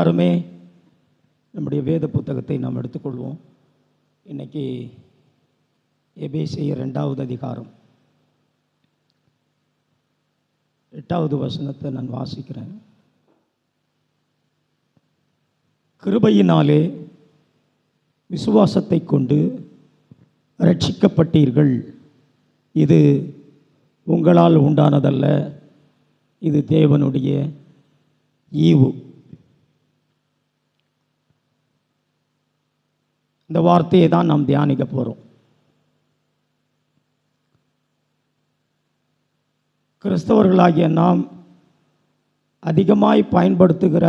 எல்லாருமே நம்முடைய வேத புத்தகத்தை நாம் எடுத்துக்கொள்வோம். இன்றைக்கி எபேசியர் 2வது அதிகாரம் 8வது வசனத்தை நான் வாசிக்கிறேன். கிருபையினாலே விசுவாசத்தை கொண்டு ரட்சிக்கப்பட்டீர்கள். இது உங்களால் உண்டானதல்ல, இது தேவனுடைய ஈவு. இந்த வார்த்தையை தான் நாம் தியானிக்க போகிறோம். கிறிஸ்தவர்களாகிய நாம் அதிகமாய் பயன்படுத்துகிற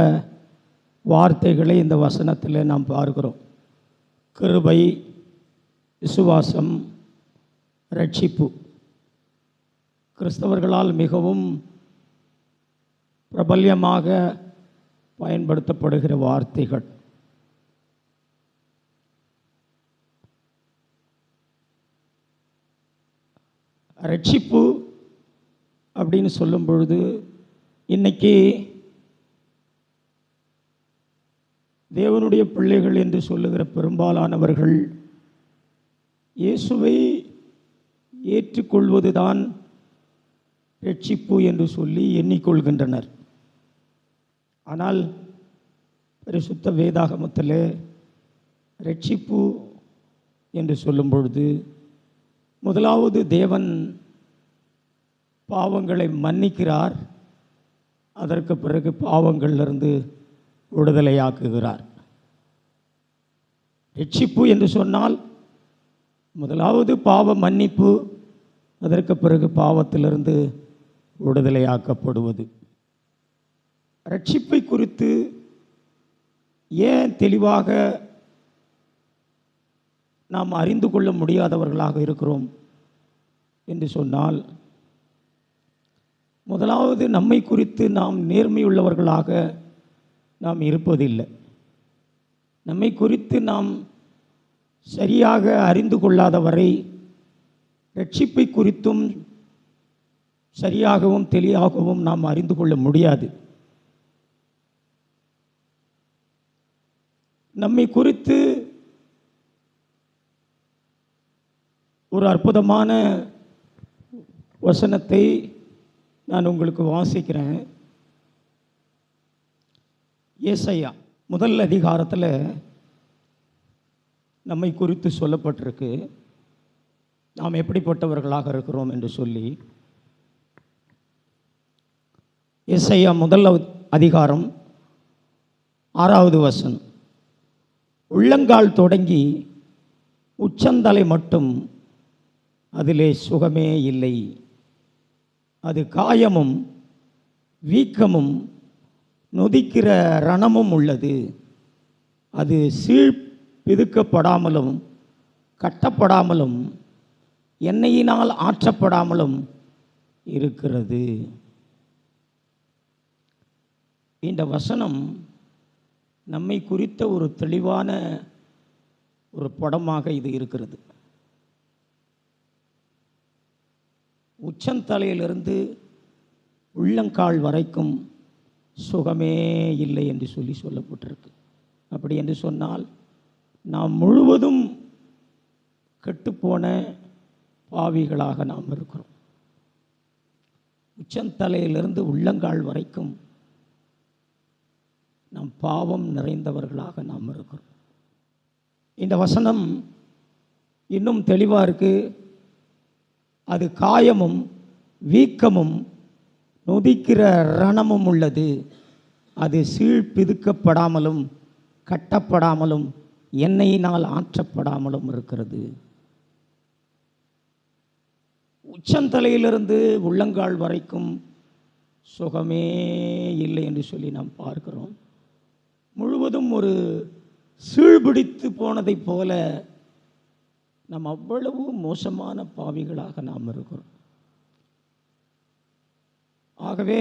வார்த்தைகளை இந்த வசனத்தில் நாம் பார்க்கிறோம். கிருபை, விசுவாசம், ரட்சிப்பு கிறிஸ்தவர்களால் மிகவும் பிரபல்யமாக பயன்படுத்தப்படுகிற வார்த்தைகள். ரட்சிப்பு அப்படின்னு சொல்லும் பொழுது இன்னைக்கு தேவனுடைய பிள்ளைகள் என்று சொல்லுகிற பெரும்பாலானவர்கள் இயேசுவை ஏற்றுக்கொள்வதுதான் ரட்சிப்பு என்று சொல்லி எண்ணிக்கொள்கின்றனர். ஆனால் பரிசுத்த வேதாகமத்தில் ரட்சிப்பு என்று சொல்லும் பொழுது முதலாவது தேவன் பாவங்களை மன்னிக்கிறார், அதற்கு பிறகு பாவங்களிலிருந்து விடுதலையாக்குகிறார். ரட்சிப்பு என்று சொன்னால் முதலாவது பாவ மன்னிப்பு, அதற்கு பிறகு பாவத்திலிருந்து விடுதலையாக்கப்படுவது. ரட்சிப்பை குறித்து ஏன் தெளிவாக நாம் அறிந்து கொள்ள முடியாதவர்களாக இருக்கிறோம் என்று சொன்னால், முதலாவது நம்மை குறித்து நாம் நேர்மையுள்ளவர்களாக நாம் இருப்பதில்லை. நம்மை குறித்து நாம் சரியாக அறிந்து கொள்ளாதவரை ரட்சிப்பை குறித்தும் சரியாகவும் தெளிவாகவும் நாம் அறிந்து கொள்ள முடியாது. நம்மை குறித்து ஒரு அற்புதமான வசனத்தை நான் உங்களுக்கு வாசிக்கிறேன். ஏசாயா 1 அதிகாரத்தில் நம்மை குறித்து சொல்லப்பட்டிருக்கு, நாம் எப்படிப்பட்டவர்களாக இருக்கிறோம் என்று சொல்லி. ஏசாயா 1 அதிகாரம் 6வது வசனம், உள்ளங்கால் தொடங்கி உச்சந்தலை மட்டும் அதிலே சுகமே இல்லை, அது காயமும் வீக்கமும் நொதிக்கிற ரணமும் உள்ளது, அது பிதுக்கப்படாமலும் கட்டப்படாமலும் எண்ணெயினால் ஆற்றப்படாமலும் இருக்கிறது. இந்த வசனம் நம்மை குறித்த ஒரு தெளிவான ஒரு படமாக இது இருக்கிறது. உச்சந்தலையிலிருந்து உள்ளங்கால் வரைக்கும் சுகமே இல்லை என்று சொல்லப்பட்டிருக்கு. அப்படி என்று சொன்னால் நாம் முழுவதும் கெட்டுப்போன பாவிகளாக நாம் இருக்கிறோம். உச்சந்தலையிலிருந்து உள்ளங்கால் வரைக்கும் நாம் பாவம் நிறைந்தவர்களாக நாம் இருக்கிறோம். இந்த வசனம் இன்னும் தெளிவாக இருக்குது. அது காயமும் வீக்கமும் நொதிக்கிற ரணமும் உள்ளது, அது பிதுக்கப்படாமலும் கட்டப்படாமலும் எண்ணெயினால் ஆற்றப்படாமலும் இருக்கிறது. உச்சந்தலையிலிருந்து உள்ளங்கால் வரைக்கும் சுகமே இல்லை என்று சொல்லி நாம் பார்க்கிறோம். முழுவதும் ஒரு சீழ்பிடித்து போனதைப் போல நாம் அவ்வளவு மோசமான பாவிகளாக நாம் இருக்கிறோம். ஆகவே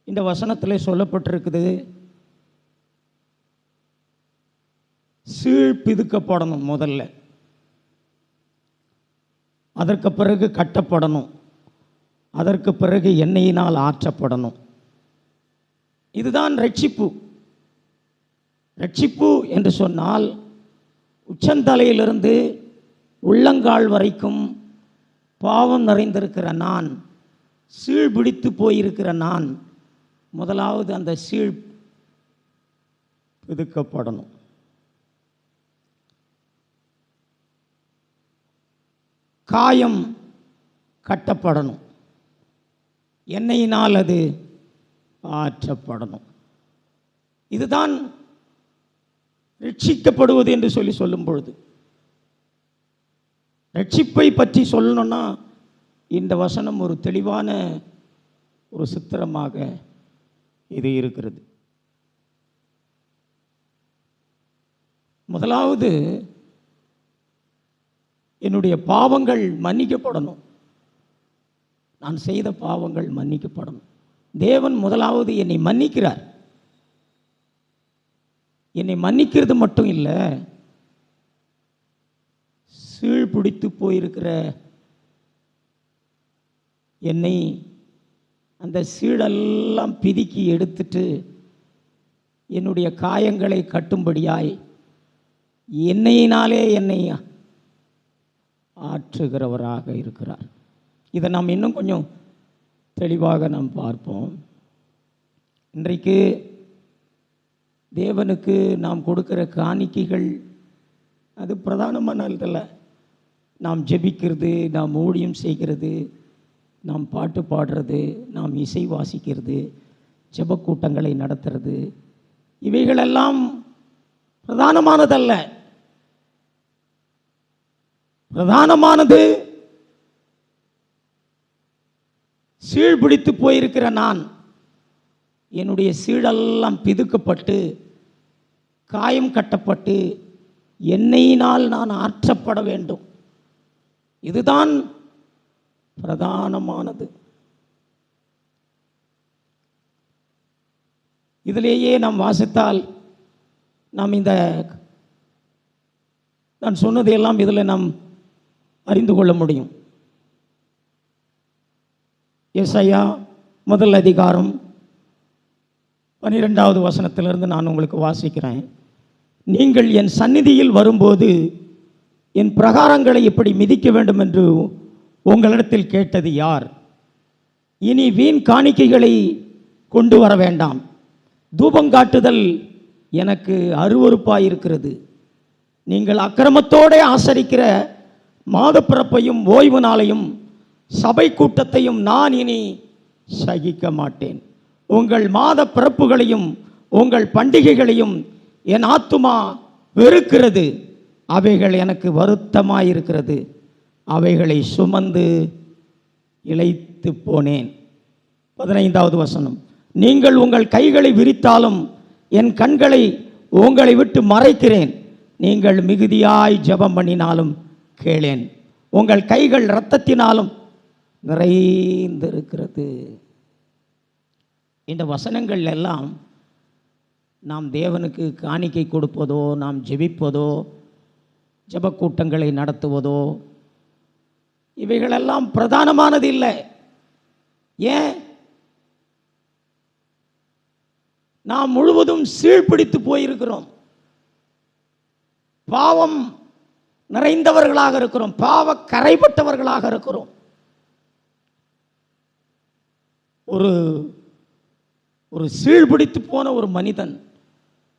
இந்த வசனத்தில் சொல்லப்பட்டிருக்குது, பிதுக்கப்படணும் முதல்ல, அதற்கு பிறகு கட்டப்படணும், அதற்கு பிறகு எண்ணெயினால் ஆற்றப்படணும். இதுதான் ரட்சிப்பு. ரட்சிப்பு என்று சொன்னால் உச்சந்தலையிலிருந்து உள்ளங்கால் வரைக்கும் பாவம் நிறைந்திருக்கிற நான், சீழ்பிடித்து போயிருக்கிற நான், முதலாவது அந்த சீழ் பிதுக்கப்படணும். காயம் கட்டப்படணும். எண்ணெயினால் அது ஆற்றப்படணும். இதுதான் ரட்சிக்கப்படுவது என்று சொல்லும் பொழுது, ரட்சிப்பை பற்றி சொல்லணும்னா இந்த வசனம் ஒரு தெளிவான ஒரு சித்திரமாக இது இருக்கிறது. முதலாவது என்னுடைய பாவங்கள் மன்னிக்கப்படணும். நான் செய்த பாவங்கள் மன்னிக்கப்படணும். தேவன் முதலாவது என்னை மன்னிக்கிறார். என்னை மன்னிக்கிறது மட்டும் இல்லை, சீழ்பிடித்து போயிருக்கிற என்னை அந்த சீழெல்லாம் பிதுக்கி எடுத்துட்டு என்னுடைய காயங்களை கட்டும்படியாய் எண்ணெயினாலே என்னை ஆற்றுகிறவராக இருக்கிறார். இதை நாம் இன்னும் கொஞ்சம் தெளிவாக நாம் பார்ப்போம். இன்றைக்கு தேவனுக்கு நாம் கொடுக்கிற காணிக்கைகள் அது பிரதானமானதில்ல. நாம் ஜெபிக்கிறது, நாம் ஊழியம் செய்கிறது, நாம் பாட்டு பாடுறது, நாம் இசை வாசிக்கிறது, ஜெபக்கூட்டங்களை நடத்துறது, இவைகளெல்லாம் பிரதானமானதல்ல. பிரதானமானது சீழ்பிடித்து போயிருக்கிற நான், என்னுடைய சீழெல்லாம் பிதுக்கப்பட்டு காயம் கட்டப்பட்டு எண்ணெயினால் நான் ஆற்றப்பட வேண்டும். இதுதான் பிரதானமானது. இதிலேயே நாம் வாசித்தால் நாம் இந்த நான் சொன்னதையெல்லாம் இதில் நாம் அறிந்து கொள்ள முடியும். ஏசாயா முதல் அதிகாரம் 12வது வசனத்திலிருந்து நான் உங்களுக்கு வாசிக்கிறேன். நீங்கள் என் சந்நிதியில் வரும்போது என் பிரகாரங்களை எப்படி மிதிக்க வேண்டும் என்று உங்களிடத்தில் கேட்டது யார்? இனி வீண் காணிக்கைகளை கொண்டு வர வேண்டாம். தூபங்காட்டுதல் எனக்கு அருவருப்பாயிருக்கிறது. நீங்கள் அக்கிரமத்தோடு ஆசரிக்கிற மாதப்பிறப்பையும் ஓய்வு நாளையும் சபை கூட்டத்தையும் நான் இனி சகிக்க மாட்டேன். உங்கள் மாத பிறப்புகளையும் உங்கள் பண்டிகைகளையும் என் ஆத்துமா வெறுக்கிறது. அவைகள் எனக்கு வருத்தமாயிருக்கிறது. அவைகளை சுமந்து இளைத்து போனேன். 15வது வசனம். நீங்கள் உங்கள் கைகளை விரித்தாலும் என் கண்களை உங்களை விட்டு மறைக்கிறேன். நீங்கள் மிகுதியாய் ஜெபம் பண்ணினாலும் கேளேன். உங்கள் கைகள் இரத்தத்தினாலும் நிறைந்திருக்கிறது. இந்த வசனங்கள் எல்லாம் நாம் தேவனுக்கு காணிக்கை கொடுப்பதோ, நாம் ஜெபிப்பதோ, ஜெபக்கூட்டங்களை நடத்துவதோ, இவைகளெல்லாம் பிரதானமானது இல்லை. ஏன்? நாம் முழுவதும் சீழ்பிடித்து போயிருக்கிறோம். பாவம் நிறைந்தவர்களாக இருக்கிறோம். பாவ கரைப்பட்டவர்களாக இருக்கிறோம். ஒரு சீழ்பிடித்து போன ஒரு மனிதன்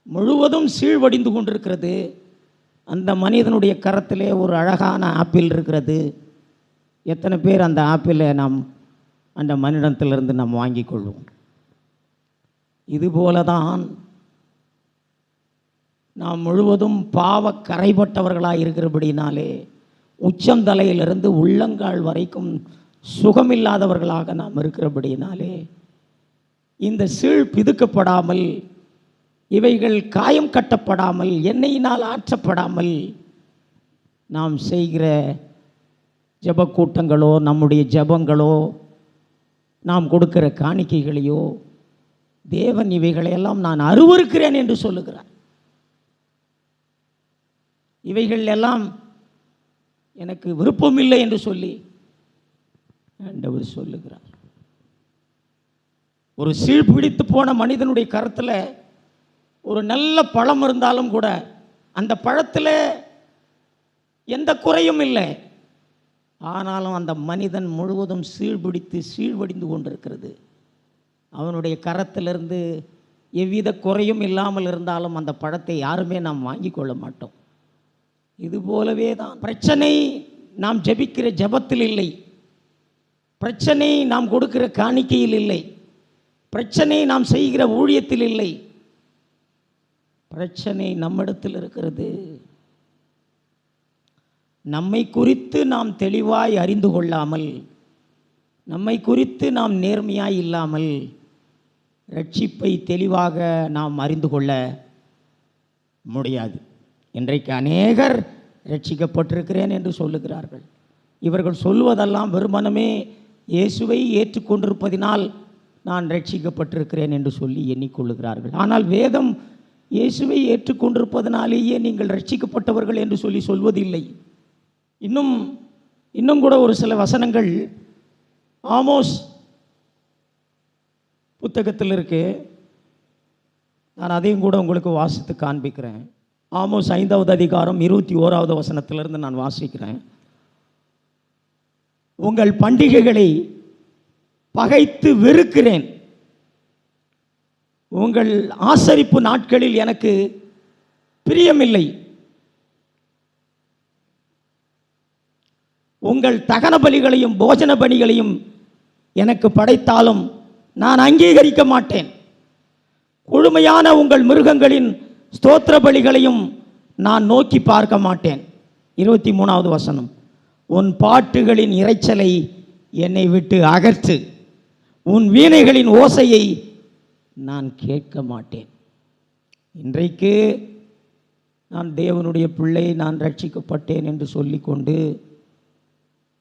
முழுவதும் சீழ்வடிந்து கொண்டிருக்கிறது. அந்த மனிதனுடைய கரத்திலே ஒரு அழகான ஆப்பிள் இருக்கிறது. எத்தனை பேர் அந்த ஆப்பிளை நாம் அந்த மனிதத்திலிருந்து நாம் வாங்கி கொள்வோம்? இதுபோலதான் நாம் முழுவதும் பாவ கரைப்பட்டவர்களாக இருக்கிறபடினாலே உச்சந்தலையிலிருந்து உள்ளங்கால் வரைக்கும் சுகமில்லாதவர்களாக நாம் இருக்கிறபடினாலே இந்த சீழ் பிதுக்கப்படாமல், இவைகள் காயம் கட்டப்படாமல், எண்ணெயினால் ஆற்றப்படாமல் நாம் செய்கிற ஜெபக்கூட்டங்களோ, நம்முடைய ஜெபங்களோ, நாம் கொடுக்கிற காணிக்கைகளையோ தேவன் இவைகளையெல்லாம் நான் அருவருக்கிறேன் என்று சொல்லுகிறார். இவைகள் எல்லாம் எனக்கு விருப்பமில்லை என்று சொல்லி ஆண்டவர் சொல்லுகிறார். ஒரு சீழ்பிடித்து போன மனிதனுடைய கருத்தில் ஒரு நல்ல பழம் இருந்தாலும் கூட அந்த பழத்தில் எந்த குறையும் இல்லை. ஆனாலும் அந்த மனிதன் முழுவதும் சீழ்பிடித்து சீழ்வடிந்து கொண்டிருக்கிறது. அவனுடைய கரத்திலிருந்து எவ்வித குறையும் இல்லாமல் இருந்தாலும் அந்த பழத்தை யாருமே நாம் வாங்கி கொள்ள மாட்டோம். இது போலவே தான் பிரச்சனை நாம் ஜெபிக்கிற ஜெபத்தில் இல்லை, பிரச்சனை நாம் கொடுக்கிற காணிக்கையில் இல்லை, பிரச்சனை நாம் செய்கிற ஊழியத்தில் இல்லை. பிரச்சனை நம்மிடத்தில் இருக்கிறது. நம்மை குறித்து நாம் தெளிவாய் அறிந்து கொள்ளாமல், நம்மை குறித்து நாம் நேர்மையாய் இல்லாமல் ரட்சிப்பை தெளிவாக நாம் அறிந்து கொள்ள முடியாது. இன்றைக்கு அநேகர் ரட்சிக்கப்பட்டிருக்கிறேன் என்று சொல்லுகிறார்கள். இவர்கள் சொல்லுவதெல்லாம் வெறுமனமே இயேசுவை ஏற்றுக்கொண்டிருப்பதினால் நான் ரட்சிக்கப்பட்டிருக்கிறேன் என்று சொல்லி எண்ணிக்கொள்ளுகிறார்கள். ஆனால் வேதம் இயேசுவை ஏற்றுக்கொண்டிருப்பதனாலேயே நீங்கள் ரட்சிக்கப்பட்டவர்கள் என்று சொல்லி சொல்வதில்லை. இன்னும் கூட ஒரு சில வசனங்கள் ஆமோஸ் புத்தகத்தில் இருக்கு. நான் அதையும் கூட உங்களுக்கு வாசித்து காண்பிக்கிறேன். ஆமோஸ் 5வது அதிகாரம் 21வது வசனத்திலிருந்து நான் வாசிக்கிறேன். உங்கள் பண்டிகைகளை பகைத்து வெறுக்கிறேன், உங்கள் ஆசரிப்பு நாட்களில் எனக்கு பிரியமில்லை, உங்கள் தகன பலிகளையும் போஜன பலிகளையும் எனக்கு படைத்தாலும் நான் அங்கீகரிக்க மாட்டேன், கொழுமையான உங்கள் மிருகங்களின் ஸ்தோத்திர பலிகளையும் நான் நோக்கி பார்க்க மாட்டேன். 23வது வசனம், உன் பாட்டுகளின் இரைச்சலை என்னை விட்டு அகற்று, உன் வீணைகளின் ஓசையை நான் கேட்க மாட்டேன். இன்றைக்கு நான் தேவனுடைய பிள்ளை, நான் ரட்சிக்கப்பட்டேன் என்று சொல்லிக்கொண்டு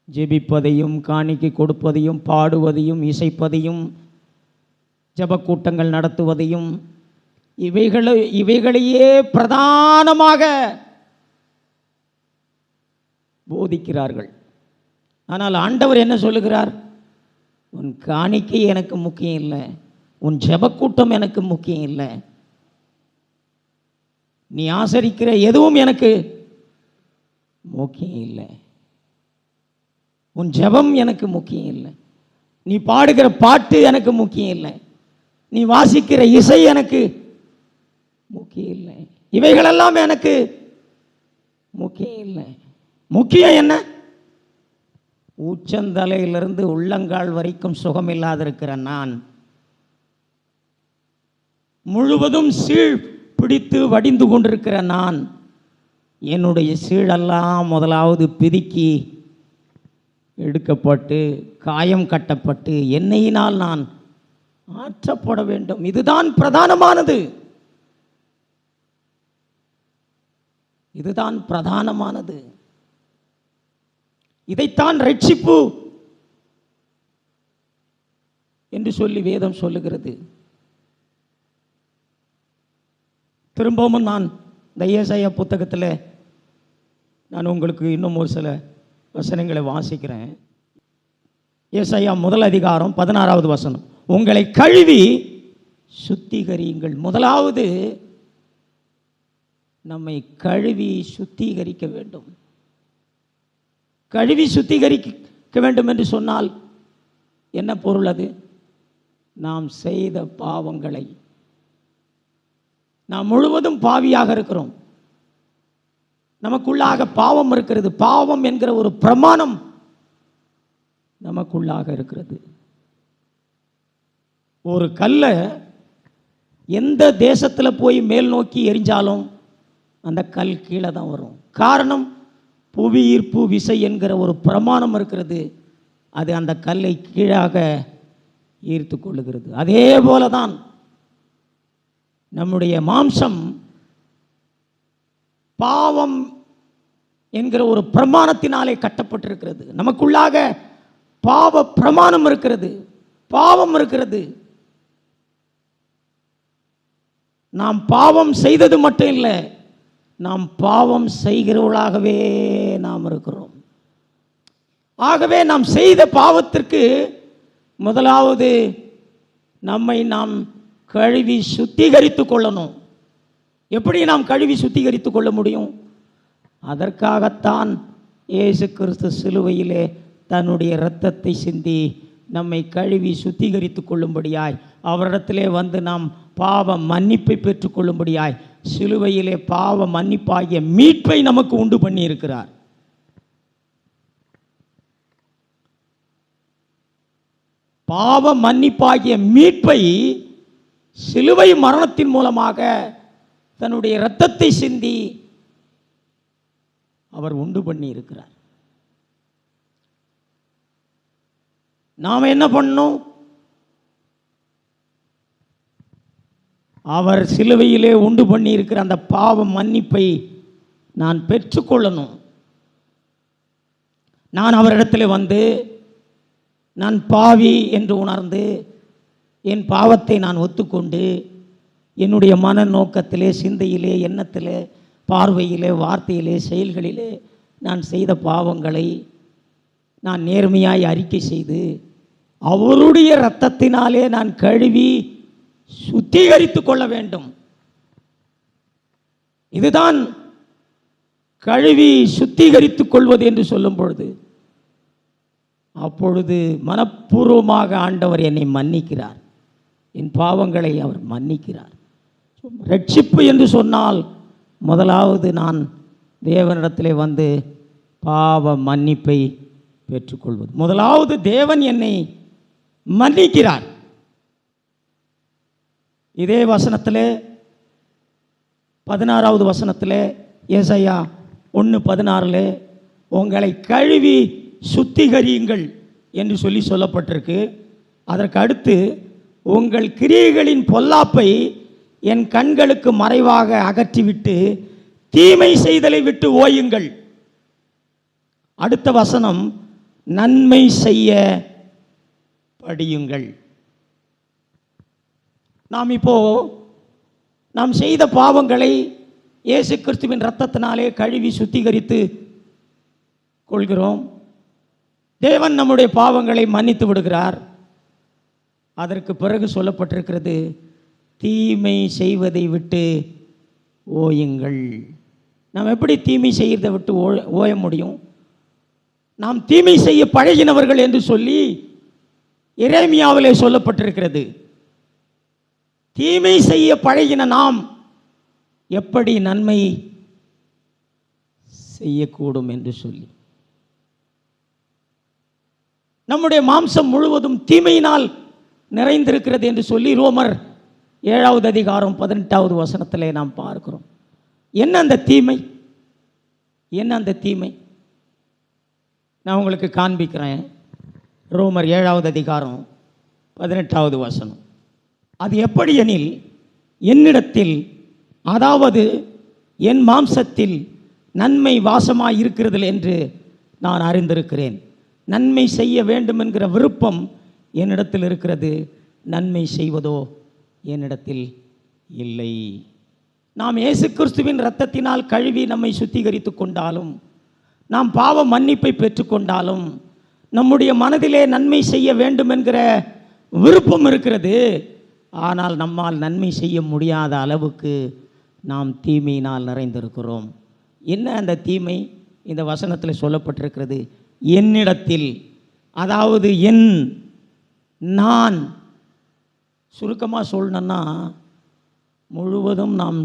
ஜெபிப்பதையும் காணிக்கை கொடுப்பதையும் பாடுவதையும் இசைப்பதையும் ஜெபக்கூட்டங்கள் நடத்துவதையும் இவைகளையே பிரதானமாக போதிக்கிறார்கள். ஆனால் ஆண்டவர் என்ன சொல்லுகிறார்? உன் காணிக்கை எனக்கு முக்கியம் இல்லை, உன் ஜெபக்கூட்டம் எனக்கு முக்கியம் இல்லை, நீ ஆசரிக்கிற எதுவும் எனக்கு முக்கியம் இல்லை, உன் ஜெபம் எனக்கு முக்கியம் இல்லை, நீ பாடுகிற பாட்டு எனக்கு முக்கியம் இல்லை, நீ வாசிக்கிற இசை எனக்கு முக்கியம் இல்லை, இவைகளெல்லாம் எனக்கு முக்கியம் இல்லை. முக்கியம் என்ன? உச்சந்தலையிலிருந்து உள்ளங்கால் வரைக்கும் சுகமில்லாதிருக்கிற நான், முழுவதும் சீழ் பிடித்து வடிந்து கொண்டிருக்கிற நான், என்னுடைய சீழெல்லாம் முதலாவது பிதுக்கி எடுக்கப்பட்டு காயம் கட்டப்பட்டு எண்ணெயினால் நான் ஆற்றப்பட வேண்டும். இதுதான் பிரதானமானது, இதுதான் பிரதானமானது. இதைத்தான் ரட்சிப்பு என்று சொல்லி வேதம் சொல்லுகிறது. திரும்பவும் நான் இந்த ஏசாயா புத்தகத்தில் நான் உங்களுக்கு இன்னும் ஒரு சில வசனங்களை வாசிக்கிறேன். ஏசாயா 1 அதிகாரம் 16வது வசனம், உங்களை கழுவி சுத்திகரியுங்கள். முதலாவது நம்மை கழுவி சுத்திகரிக்க வேண்டும். கழுவி சுத்திகரிக்க வேண்டும் என்று சொன்னால் என்ன பொருள்? அது நாம் செய்த பாவங்களை, நாம் முழுவதும் பாவியாக இருக்கிறோம், நமக்குள்ளாக பாவம் இருக்கிறது, பாவம் என்கிற ஒரு பிரமாணம் நமக்குள்ளாக இருக்கிறது. ஒரு கல்லை எந்த தேசத்தில் போய் மேல் நோக்கி எரிஞ்சாலும் அந்த கல் கீழே தான் வரும். காரணம், புவி ஈர்ப்பு விசை என்கிற ஒரு பிரமாணம் இருக்கிறது, அது அந்த கல்லை கீழாக ஈர்த்து கொள்ளுகிறது. அதே போல தான் நம்முடைய மாம்சம் பாவம் என்கிற ஒரு பிரமாணத்தினாலே கட்டப்பட்டிருக்கிறது. நமக்குள்ளாக பாவ பிரமாணம் இருக்கிறது, பாவம் இருக்கிறது. நாம் பாவம் செய்தது மட்டும் இல்லை, நாம் பாவம் செய்கிறவர்களாகவே நாம் இருக்கிறோம். ஆகவே நாம் செய்த பாவத்திற்கு முதலாவது நம்மை நாம் கழுவி சுத்திகரித்து கொள்ளணும். எப்படி நாம் கழுவி சுத்திகரித்து கொள்ள முடியும்? அதற்காகத்தான் இயேசு கிறிஸ்து சிலுவையிலே தன்னுடைய இரத்தத்தை சிந்தி நம்மை கழுவி சுத்திகரித்து கொள்ளும்படியாய், அவரிடத்திலே வந்து நாம் பாவ மன்னிப்பை பெற்றுக்கொள்ளும்படியாய் சிலுவையிலே பாவ மன்னிப்பாகிய மீட்பை நமக்கு உண்டு பண்ணி இருக்கிறார். பாவ மன்னிப்பாகிய மீட்பை சிலுவை மரணத்தின் மூலமாக தன்னுடைய இரத்தத்தை சிந்தி அவர் உண்டு பண்ணி இருக்கிறார். நாம் என்ன பண்ணணும்? அவர் சிலுவையிலே உண்டு பண்ணி இருக்கிற அந்த பாவ மன்னிப்பை நான் பெற்றுக்கொள்ளணும். நான் அவரிடத்தில் வந்து நான் பாவி என்று உணர்ந்து என் பாவத்தை நான் ஒத்துக்கொண்டு என்னுடைய மன நோக்கத்திலே, சிந்தையிலே, எண்ணத்திலே, பார்வையிலே, வார்த்தையிலே, செயல்களிலே நான் செய்த பாவங்களை நான் நேர்மையாய் அறிக்கை செய்து அவருடைய இரத்தத்தினாலே நான் கழுவி சுத்திகரித்து கொள்ள வேண்டும். இதுதான் கழுவி சுத்திகரித்து கொள்வது என்று சொல்லும் பொழுது, அப்பொழுது மனப்பூர்வமாக ஆண்டவர் என்னை மன்னிக்கிறார், என் பாவங்களை அவர் மன்னிக்கிறார். ரட்சிப்பு என்று சொன்னால் முதலாவது நான் தேவனிடத்திலே வந்து பாவ மன்னிப்பை பெற்றுக்கொள்வது. முதலாவது தேவன் என்னை மன்னிக்கிறார். இதே வசனத்திலே 16வது வசனத்திலே ஏசாயா 1:16 உங்களை கழுவி சுத்திகரியுங்கள் என்று சொல்லப்பட்டிருக்கு. அதற்கு அடுத்து உங்கள் கிரியைகளின் பொல்லாப்பை என் கண்களுக்கு மறைவாக அகற்றிவிட்டு தீமை செய்தலை விட்டு ஓயுங்கள். அடுத்த வசனம் நன்மை செய்ய படியுங்கள். நாம் செய்த பாவங்களை இயேசு கிறிஸ்துவின் இரத்தத்தினாலே கழுவி சுத்திகரித்து கொள்கிறோம். தேவன் நம்முடைய பாவங்களை மன்னித்து விடுகிறார். அதற்கு பிறகு சொல்லப்பட்டிருக்கிறது, தீமை செய்வதை விட்டு ஓயுங்கள். நாம் எப்படி தீமை செய்வதை விட்டு ஓய முடியும்? நாம் தீமை செய்ய பழகினவர்கள் என்று சொல்லி எரேமியாவிலே சொல்லப்பட்டிருக்கிறது. தீமை செய்ய பழகின நாம் எப்படி நன்மை செய்யக்கூடும் என்று சொல்லி, நம்முடைய மாம்சம் முழுவதும் தீமையினால் நிறைந்திருக்கிறது என்று சொல்லி ரோமர் 7வது அதிகாரம் 18வது வசனத்திலே நாம் பார்க்கிறோம். என்ன அந்த தீமை? என்ன அந்த தீமை? நான் உங்களுக்கு காண்பிக்கிறேன். ரோமர் 7வது அதிகாரம் 18வது வசனம். அது எப்படி எனில், என்னிடத்தில், அதாவது என் மாம்சத்தில் நன்மை வாசமாய் இருக்கிறது என்று நான் அறிந்திருக்கிறேன். நன்மை செய்ய வேண்டும் என்கிற விருப்பம் என்னிடத்தில் இருக்கிறது, நன்மை செய்வதோ என்னிடத்தில் இல்லை. நாம் இயேசு கிறிஸ்துவின் இரத்தத்தினால் கழுவி நம்மை சுத்திகரித்து கொண்டாலும், நாம் பாவ மன்னிப்பை பெற்றுக்கொண்டாலும், நம்முடைய மனதிலே நன்மை செய்ய வேண்டும் என்கிற விருப்பம் இருக்கிறது. ஆனால் நம்மால் நன்மை செய்ய முடியாத அளவுக்கு நாம் தீமையினால் நிறைந்திருக்கிறோம். என்ன அந்த தீமை? இந்த வசனத்தில் சொல்லப்பட்டிருக்கிறது, என்னிடத்தில், அதாவது நான் சுருக்கமாக சொல்லணும்னா முழுவதும் நாம்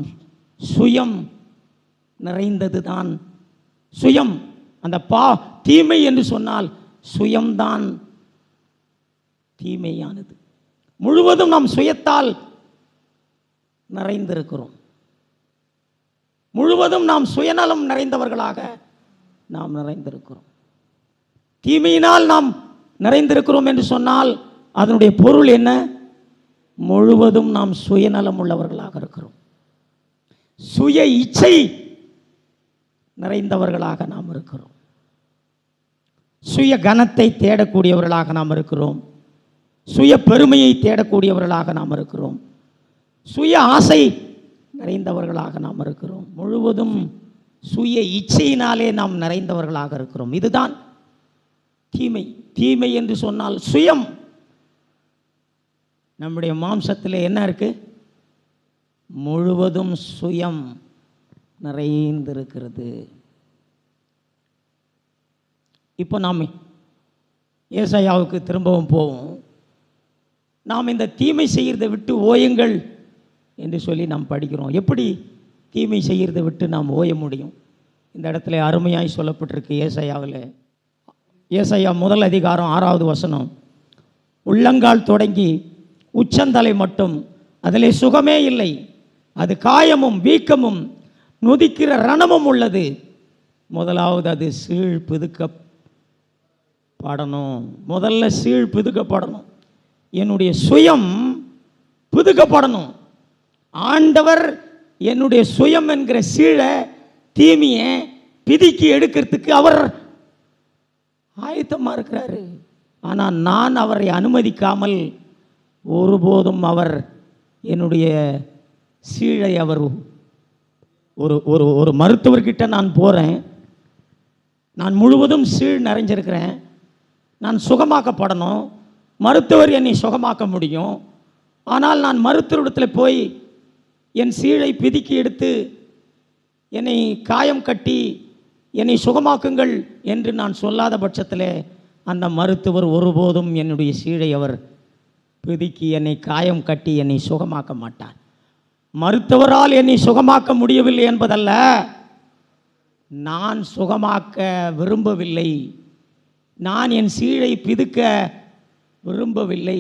சுயம் நிறைந்தது தான். சுயம், அந்த தீமை என்று சொன்னால் சுயம்தான் தீமையானது. முழுவதும் நாம் சுயத்தால் நிறைந்திருக்கிறோம். முழுவதும் நாம் சுயநலம் நிறைந்தவர்களாக நாம் நிறைந்திருக்கிறோம். தீமையினால் நாம் நிறைந்திருக்கிறோம் என்று சொன்னால் அதனுடைய பொருள் என்ன? முழுவதும் நாம் சுயநலம் உள்ளவர்களாக இருக்கிறோம். சுய இச்சை நிறைந்தவர்களாக நாம் இருக்கிறோம். சுய கனத்தை தேடக்கூடியவர்களாக நாம் இருக்கிறோம். சுய பெருமையை தேடக்கூடியவர்களாக நாம் இருக்கிறோம். சுய ஆசை நிறைந்தவர்களாக நாம் இருக்கிறோம். முழுவதும் சுய இச்சையினாலே நாம் நிறைந்தவர்களாக இருக்கிறோம். இதுதான் தீமை. தீமை என்று சொன்னால் சுயம். நம்முடைய மாம்சத்தில் என்ன இருக்கு? முழுவதும் சுயம் நிறைந்திருக்கிறது. இப்போ நாம் ஏசாயாவுக்கு திரும்பவும் போவோம். நாம் இந்த தீமை செய்கிறதை விட்டு ஓயுங்கள் என்று சொல்லி நாம் படிக்கிறோம். எப்படி தீமை செய்கிறதை விட்டு நாம் ஓய முடியும்? இந்த இடத்துல அருமையாய் சொல்லப்பட்டிருக்கு ஏசாயாவில். ஏசாயா 1 அதிகாரம் 6வது வசனம், உள்ளங்கால் தொடங்கி உச்சந்தலை மட்டும் அதிலே சுகமே இல்லை, அது காயமும் வீக்கமும் நொதிக்கிற ரணமும் உள்ளது. முதலாவது அது சீழ் பிதுக்கப்படணும். முதல்ல சீழ் பிதுக்கப்படணும். என்னுடைய சுயம் பிதுக்கப்படணும். ஆண்டவர் என்னுடைய சுயம் என்கிற சீழை தீமையை பிதுக்கி எடுக்கிறதுக்கு அவர் ஆயத்தமாக இருக்கிறாரு. ஆனால் நான் அவரை அனுமதிக்காமல் ஒருபோதும் அவர் என்னுடைய சீழை அவர் ஒரு ஒரு ஒரு மருத்துவர்கிட்ட நான் போகிறேன், நான் முழுவதும் சீழ் நிறைஞ்சிருக்கிறேன், நான் சுகமாக்கப்படணும், மருத்துவர் என்னை சுகமாக்க முடியும். ஆனால் நான் மருத்துவரிடத்தில் போய் என் சீழை பிதுக்கி எடுத்து என்னை காயம் கட்டி என்னை சுகமாக்குங்கள் என்று நான் சொல்லாத பட்சத்தில் அந்த மருத்துவர் ஒருபோதும் என்னுடைய சீழை அவர் பிதுக்கி என்னை காயம் கட்டி என்னை சுகமாக்க மாட்டார். மருத்துவரால் என்னை சுகமாக்க முடியவில்லை என்பதல்ல, நான் சுகமாக்க விரும்பவில்லை, நான் என் சீழை பிதுக்க விரும்பவில்லை.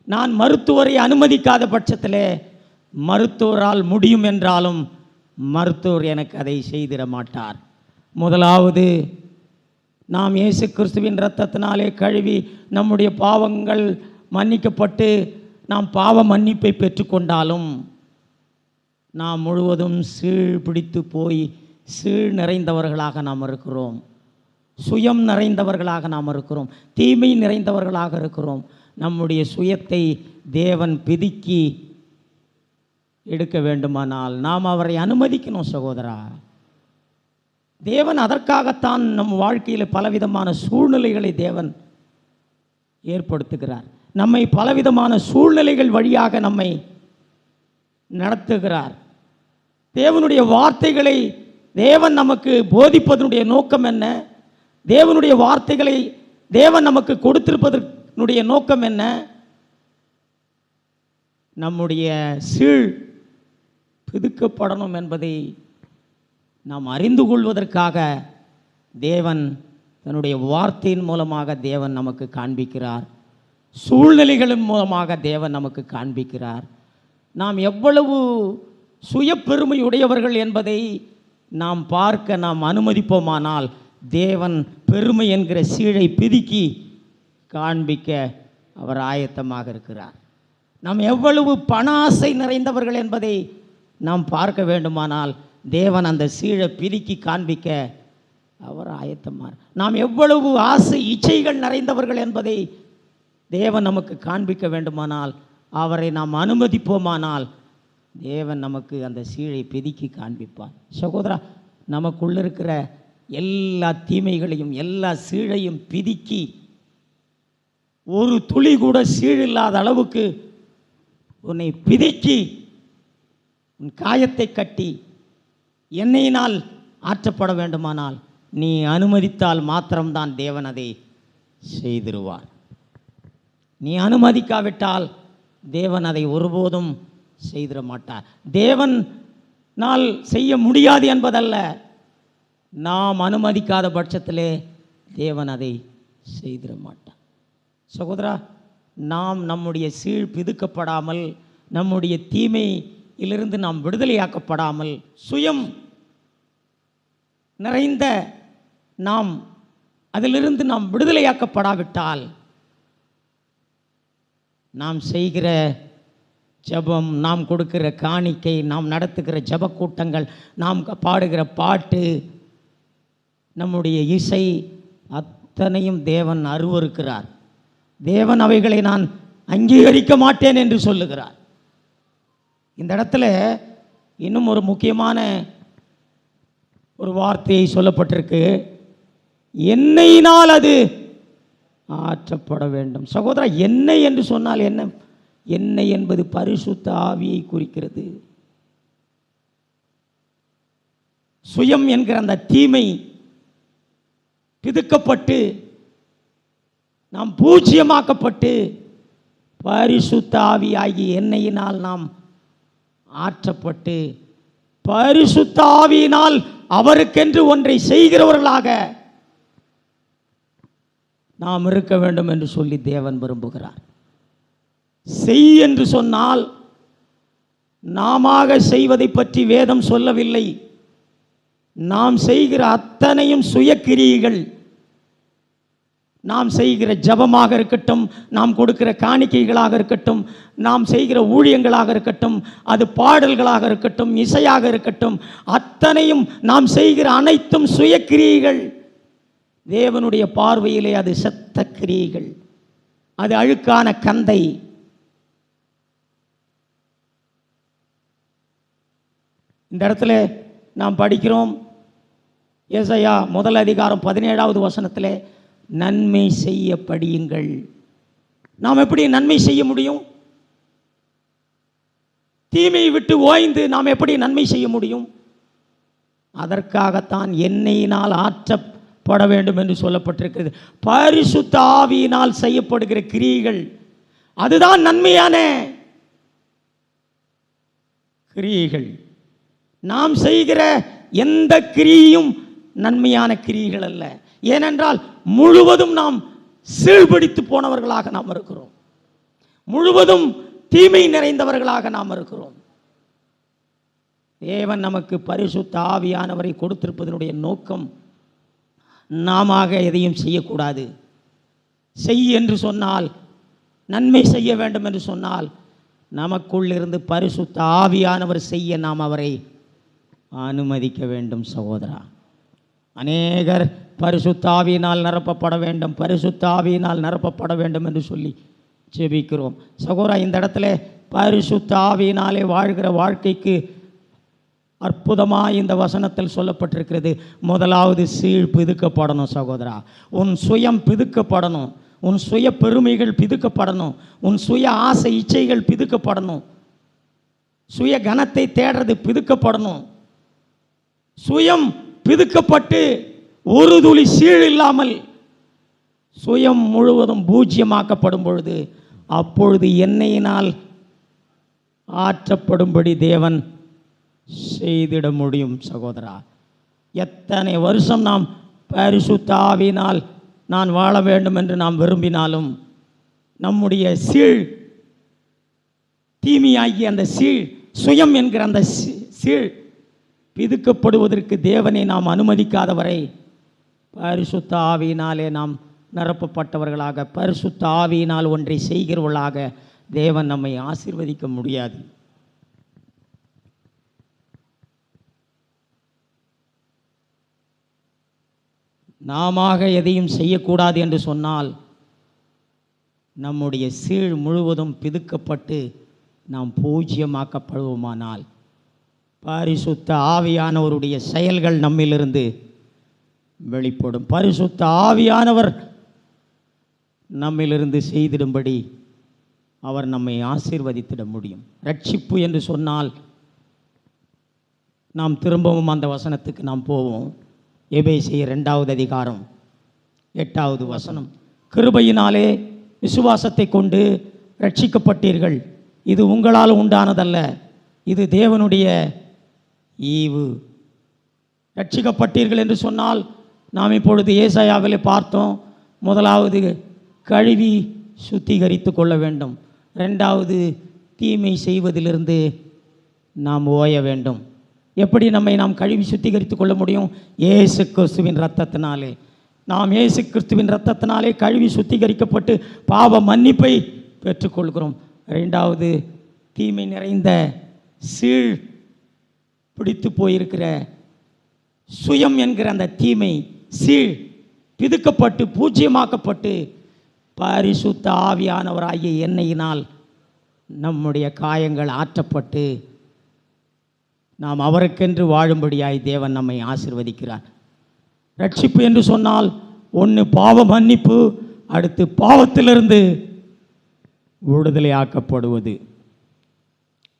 நான் மருத்துவரை அனுமதிக்காத பட்சத்தில் மருத்துவரால் முடியும் என்றாலும் மருத்துவர் எனக்கு அதை செய்திட மாட்டார். முதலாவது நாம் இயேசு கிறிஸ்துவின் இரத்தத்தினாலே கழுவி நம்முடைய பாவங்கள் மன்னிக்கப்பட்டு நாம் பாவ மன்னிப்பை பெற்றுக்கொண்டாலும் நாம் முழுவதும் சீழ் பிடித்து போய் சீழ் நிறைந்தவர்களாக நாம் இருக்கிறோம், சுயம் நிறைந்தவர்களாக நாம் இருக்கிறோம், தீமை நிறைந்தவர்களாக இருக்கிறோம். நம்முடைய சுயத்தை தேவன் பிதுக்கி எடுக்க வேண்டுமானால் நாம் அவரை அனுமதிக்கணும் சகோதரா. தேவன் அதற்காகத்தான் நம் வாழ்க்கையில் பலவிதமான சூழ்நிலைகளை தேவன் ஏற்படுத்துகிறார். நம்மை பலவிதமான சூழ்நிலைகள் வழியாக நம்மை நடத்துகிறார். தேவனுடைய வார்த்தைகளை தேவன் நமக்கு போதிப்பதனுடைய நோக்கம் என்ன? தேவனுடைய வார்த்தைகளை தேவன் நமக்கு கொடுத்திருப்பதனுடைய நோக்கம் என்ன? நம்முடைய சீழ் பிதுக்கப்படணும் என்பதை நாம் அறிந்து கொள்வதற்காக தேவன் தன்னுடைய வார்த்தையின் மூலமாக தேவன் நமக்கு காண்பிக்கிறார், சூழ்நிலைகளின் மூலமாக தேவன் நமக்கு காண்பிக்கிறார். நாம் எவ்வளவு சுய பெருமையுடையவர்கள் என்பதை நாம் பார்க்க நாம் அனுமதிப்போமானால் தேவன் பெருமை என்கிற சீழை பிதுக்கி காண்பிக்க அவர் ஆயத்தமாக இருக்கிறார். நாம் எவ்வளவு பண ஆசை நிறைந்தவர்கள் என்பதை நாம் பார்க்க வேண்டுமானால் தேவன் அந்த சீழை பிதுக்கி காண்பிக்க அவர் ஆயத்தமார். நாம் எவ்வளவு ஆசை இச்சைகள் நிறைந்தவர்கள் என்பதை தேவன் நமக்கு காண்பிக்க வேண்டுமானால் அவரை நாம் அனுமதிப்போமானால் தேவன் நமக்கு அந்த சீழை பிதுக்கி காண்பிப்பார். சகோதரா, நமக்குள்ள இருக்கிற எல்லா தீமைகளையும் எல்லா சீழையும் பிதுக்கி ஒரு துளி கூட சீழில்லாத அளவுக்கு உன்னை பிதுக்கி உன் காயத்தை கட்டி எண்ணெயினால் ஆற்றப்பட வேண்டுமானால் நீ அனுமதித்தால் மாத்திரம்தான் தேவன் அதை செய்திருவார். நீ அனுமதிக்காவிட்டால் தேவன் அதை ஒருபோதும் செய்திட மாட்டார். தேவனால் செய்ய முடியாது என்பதல்ல, நாம் அனுமதிக்காத பட்சத்திலே தேவன் அதை செய்திட மாட்டார். சகோதரா, நாம் நம்முடைய சீழ் பிதுக்கப்படாமல், நம்முடைய தீமையிலிருந்து நாம் விடுதலையாக்கப்படாமல், சுயம் நிறைந்த நாம் அதிலிருந்து நாம் விடுதலையாக்கப்படாவிட்டால் நாம் செய்கிற ஜெபம், நாம் கொடுக்கிற காணிக்கை, நாம் நடத்துகிற ஜெப கூட்டங்கள், நாம் பாடுகிற பாட்டு, நம்முடைய இசை அத்தனையும் தேவன் அருவருக்கிறார். தேவன் அவைகளை நான் அங்கீகரிக்க மாட்டேன் என்று சொல்லுகிறார். இந்த இடத்துல இன்னும் ஒரு முக்கியமான ஒரு வார்த்தையை சொல்லப்பட்டிருக்கு, எண்ணெயினால் அது ஆற்றப்பட வேண்டும். சகோதரா, எண்ணெய் என்று சொன்னால் என்ன? எண்ணெய் என்பது பரிசுத்த ஆவியை குறிக்கிறது. சுயம் என்கிற அந்த தீமை பிதுக்கப்பட்டு நாம் பூஜ்யமாக்கப்பட்டு பரிசுத்த ஆவியாகிய எண்ணெயினால் நாம் ஆற்றப்பட்டு பரிசுத்த ஆவியினால் அவருக்கென்று ஒன்றை செய்கிறவர்களாக நாம் இருக்க வேண்டும் என்று சொல்லி தேவன் விரும்புகிறார். செய் என்று சொன்னால் நாமாக செய்வதை பற்றி வேதம் சொல்லவில்லை. நாம் செய்கிற அத்தனையும் சுயக்கிரியைகள். நாம் செய்கிற ஜபமாக இருக்கட்டும், நாம் கொடுக்கிற காணிக்கைகளாக இருக்கட்டும், நாம் செய்கிற ஊழியங்களாக இருக்கட்டும், அது பாடல்களாக இருக்கட்டும், இசையாக இருக்கட்டும், அத்தனையும் நாம் செய்கிற அனைத்தும் சுயக்கிரியைகள். தேவனுடைய பார்வையிலே அது செத்த கிரியைகள், அது அழுக்கான கந்தை. இந்த இடத்துல நாம் படிக்கிறோம், ஏசாயா 1:17 நன்மை செய்ய படியுங்கள். நாம் எப்படி நன்மை செய்ய முடியும்? தீமையை விட்டு ஓய்ந்து நாம் எப்படி நன்மை செய்ய முடியும்? அதற்காகத்தான் எண்ணெயினால் ஆற்றப்பட வேண்டும் என்று சொல்லப்பட்டிருக்கிறது. பரிசுத்த ஆவியினால் செய்யப்படுகிற கிரியைகள், அதுதான் நன்மையான கிரியைகள். நாம் செய்கிற எந்த கிரியையும் நன்மையான கிரியைகள் அல்ல. ஏனென்றால் முழுவதும் நாம் சீழ்பிடித்து போனவர்களாக நாம் இருக்கிறோம். முழுவதும் தீமை நிறைந்தவர்களாக நாம் இருக்கிறோம். தேவன் நமக்கு பரிசுத்த ஆவியானவரை கொடுத்திருப்பதனுடைய நோக்கம், நாம எதையும் செய்யக்கூடாது. செய் என்று சொன்னால், நன்மை செய்ய வேண்டும் என்று சொன்னால், நமக்குள் இருந்து பரிசுத்த ஆவியானவர் செய்ய நாம் அவரை அனுமதிக்க வேண்டும். சகோதரா, அநேகர் பரிசுத்த ஆவியினால் நிரப்பப்பட வேண்டும், பரிசுத்த ஆவியினால் நிரப்பப்பட வேண்டும் என்று சொல்லி ஜெபிக்கிறோம். சகோதரா, இந்த இடத்துல பரிசுத்த ஆவியினாலே வாழ்கிற வாழ்க்கைக்கு அற்புதமாக இந்த வசனத்தில் சொல்லப்பட்டிருக்கிறது. முதலாவது சீழ் பிதுக்கப்படணும். சகோதரா, உன் சுயம் பிதுக்கப்படணும், உன் சுய பெருமைகள் பிதுக்கப்படணும், உன் சுய ஆசை இச்சைகள் பிதுக்கப்படணும், சுய கனத்தை தேடுறது பிதுக்கப்படணும். சுயம் பிதுக்கப்பட்டு ஒரு துளி சீழ் இல்லாமல் சுயம் முழுவதும் பூஜ்யமாக்கப்படும் பொழுது, அப்பொழுது எண்ணெயினால் ஆற்றப்படும்படி தேவன் செய்திட முடியும். சகோதரா, எத்தனை வருஷம் நாம் பரிசுத்த ஆவியினால் நான் வாழ வேண்டும் என்று நாம் விரும்பினாலும், நம்முடைய சீழ் தீமையாகிய அந்த சீழ், சுயம் என்கிற அந்த சீழ் பிதுக்கப்படுவதற்கு தேவனை நாம் அனுமதிக்காத வரை பரிசுத்த ஆவியினாலே நாம் நிரப்பப்பட்டவர்களாக, பரிசுத்த ஆவியினால் ஒன்றை செய்கிறவர்களாக தேவன் நம்மை ஆசீர்வதிக்க முடியாது. நாம எதையும் செய்யக்கூடாது என்று சொன்னால், நம்முடைய சீழ் முழுவதும் பிதுக்கப்பட்டு நாம் பூஜ்யமாக்கப்படுவோமானால், பரிசுத்த ஆவியானவருடைய செயல்கள் நம்மிலிருந்து வெளிப்படும். பரிசுத்த ஆவியானவர் நம்மிலிருந்து செய்திடும்படி அவர் நம்மை ஆசீர்வதித்திட முடியும். ரட்சிப்பு என்று சொன்னால், நாம் திரும்பவும் அந்த வசனத்துக்கு நாம் போவோம். எபேசியர் 2:8 கிருபையினாலே விசுவாசத்தை கொண்டு ரட்சிக்கப்பட்டீர்கள், இது உங்களால் உண்டானதல்ல, இது தேவனுடைய ஈவு. ரட்சிக்கப்பட்டீர்கள் என்று சொன்னால், நாம் இப்பொழுது ஏசாயாவிலே பார்த்தோம். முதலாவது கழுவி சுத்திகரித்து கொள்ள வேண்டும். ரெண்டாவது தீமை செய்வதிலிருந்து நாம் ஓய வேண்டும். எப்படி நம்மை நாம் கழுவி சுத்திகரித்து கொள்ள முடியும்? இயேசு கிறிஸ்துவின் இரத்தத்தினாலே. நாம் இயேசு கிறிஸ்துவின் இரத்தத்தினாலே கழுவி சுத்திகரிக்கப்பட்டு பாவ மன்னிப்பை பெற்றுக்கொள்கிறோம். ரெண்டாவது, தீமை நிறைந்த சீழ் பிடித்து போயிருக்கிற சுயம் என்கிற அந்த தீமை சீழ் பிதுக்கப்பட்டு பூஜ்யமாக்கப்பட்டு பரிசுத்த ஆவியானவராகிய எண்ணெயினால் நம்முடைய காயங்கள் ஆற்றப்பட்டு நாம் அவருக்கென்று வாழும்படியாய் தேவன் நம்மை ஆசீர்வதிக்கிறார். ரட்சிப்பு என்று சொன்னால், ஒன்று பாவ மன்னிப்பு, அடுத்து பாவத்திலிருந்து விடுதலையாக்கப்படுவது,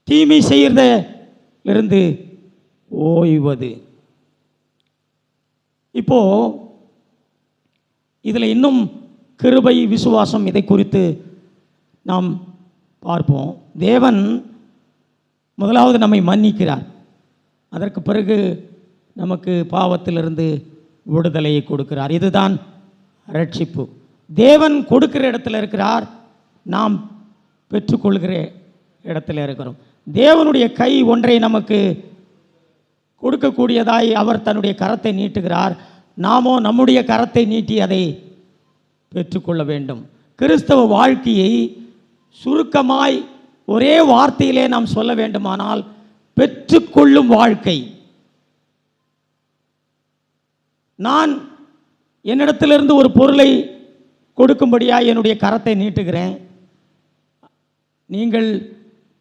தீமை செய்கிறதிலிருந்து ஓய்வது. இப்போ இதில் இன்னும் கிருபை, விசுவாசம் இதை குறித்து நாம் பார்ப்போம். தேவன் முதலாவது நம்மை மன்னிக்கிறார். அதற்கு பிறகு நமக்கு பாவத்திலிருந்து விடுதலையை கொடுக்கிறார். இதுதான் ரட்சிப்பு. தேவன் கொடுக்கிற இடத்துல இருக்கிறார், நாம் பெற்றுக்கொள்கிற இடத்துல இருக்கிறோம். தேவனுடைய கை ஒன்றை நமக்கு கொடுக்கக்கூடியதாய் அவர் தன்னுடைய கரத்தை நீட்டுகிறார். நாமோ நம்முடைய கரத்தை நீட்டி அதை பெற்றுக்கொள்ள வேண்டும். கிறிஸ்தவ வாழ்க்கையை சுருக்கமாய் ஒரே வார்த்தையிலே நாம் சொல்ல வேண்டுமானால் பெற்றுக்கொள்ளும் வாழ்க்கை. நான் என்னிடத்திலிருந்து ஒரு பொருளை கொடுக்கும்படியாக என்னுடைய கரத்தை நீட்டுகிறேன். நீங்கள்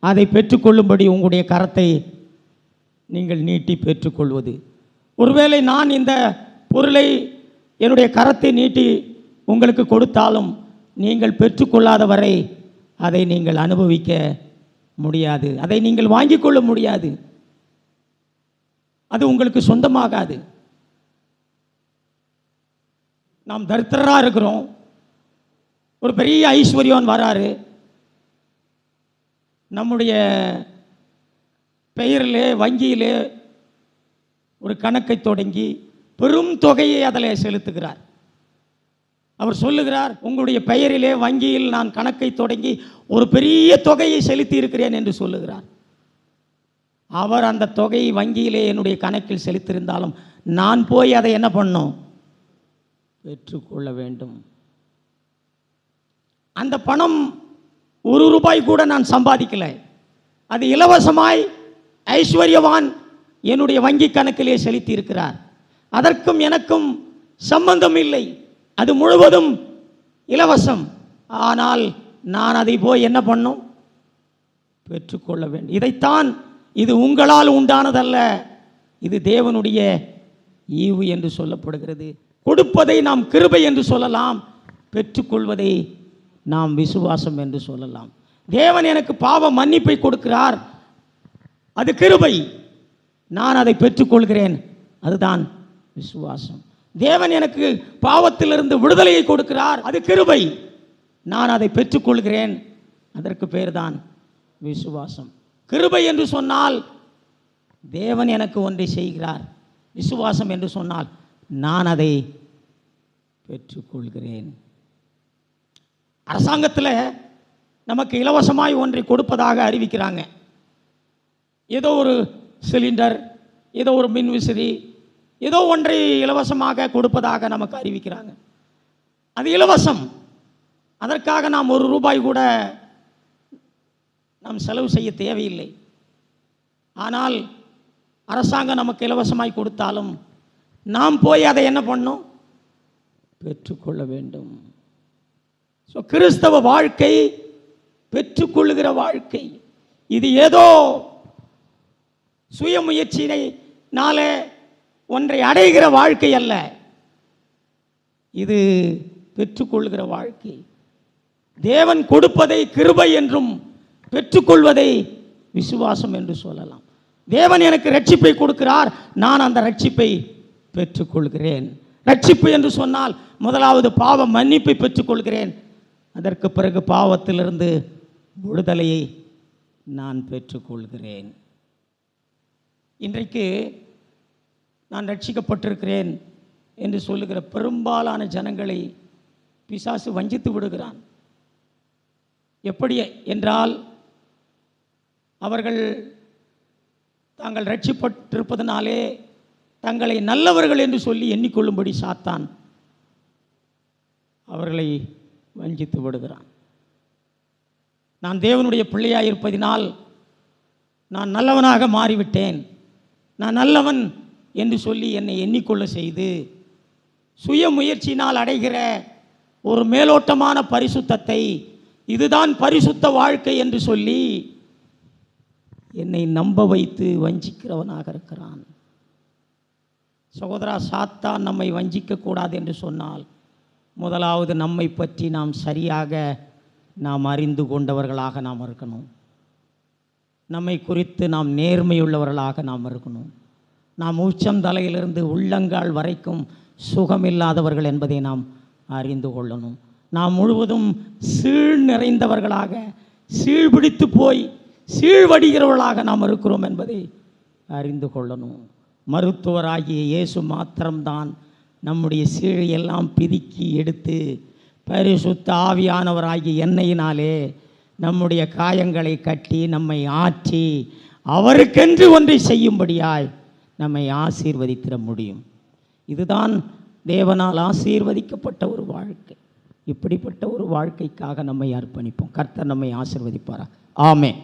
அதை பெற்றுக்கொள்ளும்படி உங்களுடைய கரத்தை நீங்கள் நீட்டி பெற்றுக்கொள்வது. ஒருவேளை நான் இந்த பொருளை என்னுடைய கரத்தை நீட்டி உங்களுக்கு கொடுத்தாலும் நீங்கள் பெற்றுக்கொள்ளாத வரை அதை நீங்கள் அனுபவிக்க முடியாது, அதை நீங்கள் வாங்கிக் கொள்ள முடியாது, அது உங்களுக்கு சொந்தமாகாது. நாம் தரித்திரராக இருக்கிறோம், ஒரு பெரிய ஐஸ்வர்யவான் வராரு, நம்முடைய பெயரிலே வங்கியிலே ஒரு கணக்கை தொடங்கி பெரும் தொகையை அதில் செலுத்துகிறார். அவர் சொல்லுகிறார், உங்களுடைய பெயரிலே வங்கியில் நான் கணக்கை தொடங்கி ஒரு பெரிய தொகையை செலுத்தி இருக்கிறேன் என்று சொல்லுகிறார். அவர் அந்த தொகையை வங்கியிலே என்னுடைய கணக்கில் செலுத்தியிருந்தாலும் நான் போய் அதை என்ன பண்ணணும்? பெற்றுக்கொள்ள வேண்டும். அந்த பணம் ஒரு ரூபாய் கூட நான் சம்பாதிக்கலை, அது இலவசமாய் ஐஸ்வர்யவான் என்னுடைய வங்கி கணக்கிலே செலுத்தி இருக்கிறார். அதற்கும் எனக்கும் சம்பந்தம் இல்லை, அது முழுவதும் இலவசம். ஆனால் நான் அதை போய் என்ன பண்ணும்? பெற்றுக்கொள்ள வேண்டும். இதைத்தான் இது உங்களால் உண்டானதல்ல, இது தேவனுடைய ஈவு என்று சொல்லப்படுகிறது. கொடுப்பதை நாம் கிருபை என்று சொல்லலாம், பெற்றுக்கொள்வதை நாம் விசுவாசம் என்று சொல்லலாம். தேவன் எனக்கு பாவ மன்னிப்பை கொடுக்கிறார், அது கிருபை. நான் அதை பெற்றுக்கொள்கிறேன், அதுதான் விசுவாசம். தேவன் எனக்கு பாவத்திலிருந்து விடுதலையை கொடுக்கிறார், அது கிருபை. நான் அதை பெற்றுக்கொள்கிறேன், அதற்கு பேர் தான் விசுவாசம். கிருபை என்று சொன்னால் தேவன் எனக்கு ஒன்றை செய்கிறார், விசுவாசம் என்று சொன்னால் நான் அதை பெற்றுக்கொள்கிறேன். அரசாங்கத்தில் நமக்கு இலவசமாய் ஒன்றை கொடுப்பதாக அறிவிக்கிறாங்க. ஏதோ ஒரு சிலிண்டர், ஏதோ ஒரு மின்விசிறி, ஏதோ ஒன்றை இலவசமாக கொடுப்பதாக நமக்கு அறிவிக்கிறாங்க. அது இலவசம், அதற்காக நாம் ஒரு ரூபாய் கூட நாம் செலவு செய்ய தேவையில்லை. ஆனால் அரசாங்கம் நமக்கு இலவசமாய் கொடுத்தாலும் நாம் போய் அதை என்ன பண்ணணும்? பெற்றுக்கொள்ள வேண்டும். ஸோ கிறிஸ்தவ வாழ்க்கை பெற்றுக்கொள்ளுகிற வாழ்க்கை. இது ஏதோ சுயமுயற்சியினாலே ஒன்றை அடைகிற வாழ்க்கை அல்ல, இது பெற்றுக்கொள்கிற வாழ்க்கை. தேவன் கொடுப்பதை கிருபை என்றும் பெற்றுக்கொள்வதை விசுவாசம் என்று சொல்லலாம். தேவன் எனக்கு ரட்சிப்பை கொடுக்கிறார், நான் அந்த ரட்சிப்பை பெற்றுக்கொள்கிறேன். ரட்சிப்பு என்று சொன்னால் முதலாவது பாவ மன்னிப்பை பெற்றுக்கொள்கிறேன், அதற்கு பிறகு பாவத்திலிருந்து விடுதலையை நான் பெற்றுக்கொள்கிறேன். இன்றைக்கு நான் ரட்சிக்கப்பட்டிருக்கிறேன் என்று சொல்லுகிற பெரும்பாலான ஜனங்களை பிசாசு வஞ்சித்து விடுகிறான். எப்படி என்றால், அவர்கள் தாங்கள் ரட்சிப்பட்டிருப்பதனாலே தங்களை நல்லவர்கள் என்று சொல்லி எண்ணிக்கொள்ளும்படி சாத்தான் அவர்களை வஞ்சித்து விடுகிறான். நான் தேவனுடைய பிள்ளையாக இருப்பதினால் நான் நல்லவனாக மாறிவிட்டேன், நான் நல்லவன் என்று சொல்லி என்னை எண்ணிக்கொள்ள செய்து சுய முயற்சியினால் அடைகிற ஒரு மேலோட்டமான பரிசுத்தத்தை, இதுதான் பரிசுத்த வாழ்க்கை என்று சொல்லி என்னை நம்ப வைத்து வஞ்சிக்கிறவனாக இருக்கிறான். சகோதரா, சாத்தான் நம்மை வஞ்சிக்கக்கூடாது என்று சொன்னால் முதலாவது நம்மை பற்றி நாம் சரியாக நாம் அறிந்து கொண்டவர்களாக நாம் இருக்கணும். நம்மை குறித்து நாம் நேர்மையுள்ளவர்களாக நாம் இருக்கணும். நாம் உச்சந்தலையிலிருந்து உள்ளங்கால் வரைக்கும் சுகமில்லாதவர்கள் என்பதை நாம் அறிந்து கொள்ளணும். நாம் முழுவதும் சீழ் நிறைந்தவர்களாக, சீழ்பிடித்து போய் சீழ்வடிகிறவர்களாக நாம் இருக்கிறோம் என்பதை அறிந்து கொள்ளணும். மருத்துவராகிய இயேசு மாத்திரம்தான் நம்முடைய சீழையெல்லாம் பிதுக்கி எடுத்து பரிசுத்த ஆவியானவராகிய எண்ணெயினாலே நம்முடைய காயங்களை கட்டி நம்மை ஆற்றி அவருக்கென்று ஒன்றை செய்யும்படியாய் நம்மை ஆசீர்வதித்திட முடியும். இதுதான் தேவனால் ஆசீர்வதிக்கப்பட்ட ஒரு வாழ்க்கை. இப்படிப்பட்ட ஒரு வாழ்க்கைக்காக நம்மை அர்ப்பணிப்போம். கர்த்தர் நம்மை ஆசீர்வதிப்பாரா. ஆமென்.